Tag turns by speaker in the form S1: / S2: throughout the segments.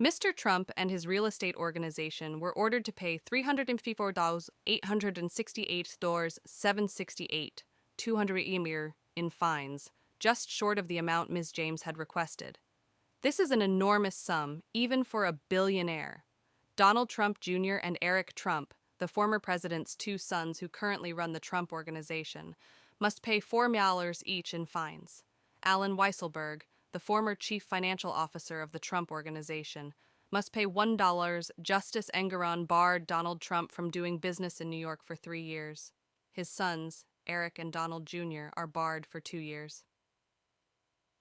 S1: Mr. Trump and his real estate organization were ordered to pay $354,868.768 200 emir in fines, just short of the amount Ms. James had requested. This is an enormous sum, even for a billionaire. Donald Trump Jr. and Eric Trump, the former president's two sons who currently run the Trump Organization, must pay $4 each in fines. Alan Weisselberg, the former chief financial officer of the Trump Organization, must pay $1. Justice Engoron barred Donald Trump from doing business in New York for 3 years. His sons, Eric and Donald Jr., are barred for 2 years.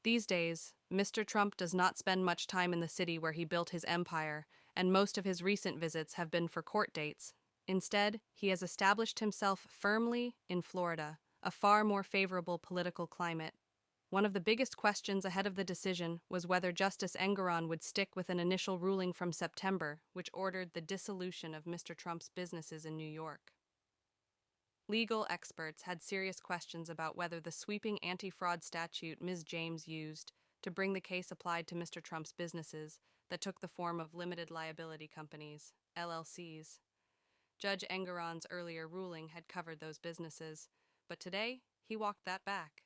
S1: These days, Mr. Trump does not spend much time in the city where he built his empire, and most of his recent visits have been for court dates. Instead, he has established himself firmly in Florida, a far more favorable political climate. One of the biggest questions ahead of the decision was whether Justice Engoron would stick with an initial ruling from September, which ordered the dissolution of Mr. Trump's businesses in New York. Legal experts had serious questions about whether the sweeping anti-fraud statute Ms. James used to bring the case applied to Mr. Trump's businesses that took the form of limited liability companies, LLCs. Judge Engoron's earlier ruling had covered those businesses, but today he walked that back.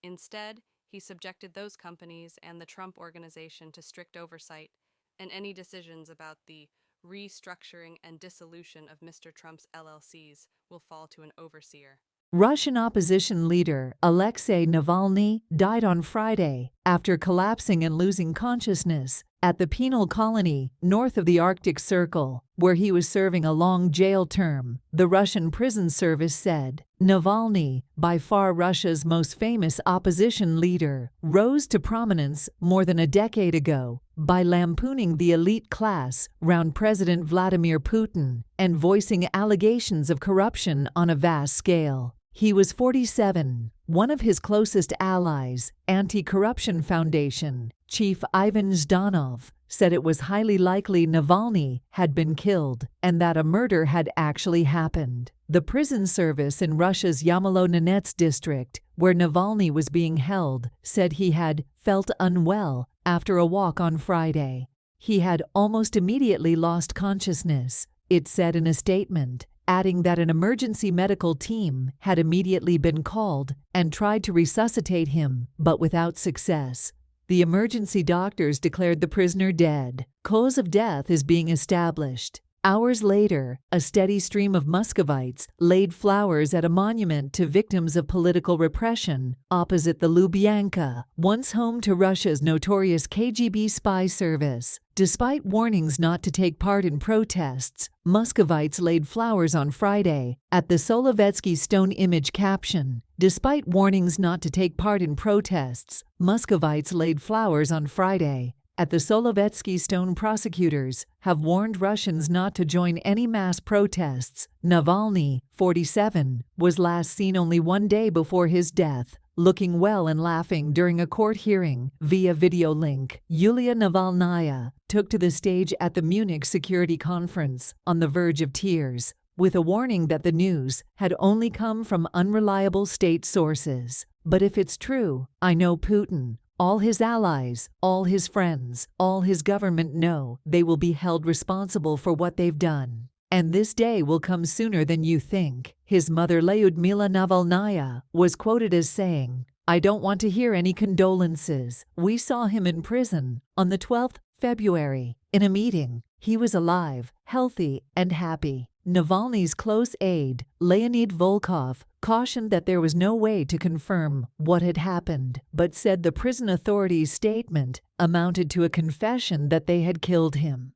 S1: Instead, he subjected those companies and the Trump Organization to strict oversight, and any decisions about the restructuring and dissolution of Mr. Trump's LLCs will fall to an overseer.
S2: Russian opposition leader Alexei Navalny died on Friday after collapsing and losing consciousness at the penal colony north of the Arctic Circle, where he was serving a long jail term, the Russian prison service said. Navalny, by far Russia's most famous opposition leader, rose to prominence more than a decade ago by lampooning the elite class round President Vladimir Putin and voicing allegations of corruption on a vast scale. He was 47. One of his closest allies, Anti-Corruption Foundation chief Ivan Zhdanov, said it was highly likely Navalny had been killed and that a murder had actually happened. The prison service in Russia's Yamalo-Nenets district, where Navalny was being held, said he had felt unwell after a walk on Friday. He had almost immediately lost consciousness, it said in a statement, adding that an emergency medical team had immediately been called and tried to resuscitate him, but without success. The emergency doctors declared the prisoner dead. Cause of death is being established. Hours later, a steady stream of Muscovites laid flowers at a monument to victims of political repression opposite the Lubyanka, once home to Russia's notorious KGB spy service. Despite warnings not to take part in protests, Muscovites laid flowers on Friday at the Solovetsky stone image caption. Despite warnings not to take part in protests, Muscovites laid flowers on Friday at the Solovetsky stone. Prosecutors have warned Russians not to join any mass protests. Navalny, 47, was last seen only 1 day before his death, looking well and laughing during a court hearing via video link. Yulia Navalnaya took to the stage at the Munich Security Conference on the verge of tears, with a warning that the news had only come from unreliable state sources. But if it's true, I know Putin, all his allies, all his friends, all his government know they will be held responsible for what they've done. And this day will come sooner than you think. His mother Lyudmila Navalnaya was quoted as saying, "I don't want to hear any condolences. We saw him in prison on the 12th February. In a meeting, he was alive, healthy, and happy." Navalny's close aide, Leonid Volkov, cautioned that there was no way to confirm what had happened, but said the prison authorities' statement amounted to a confession that they had killed him.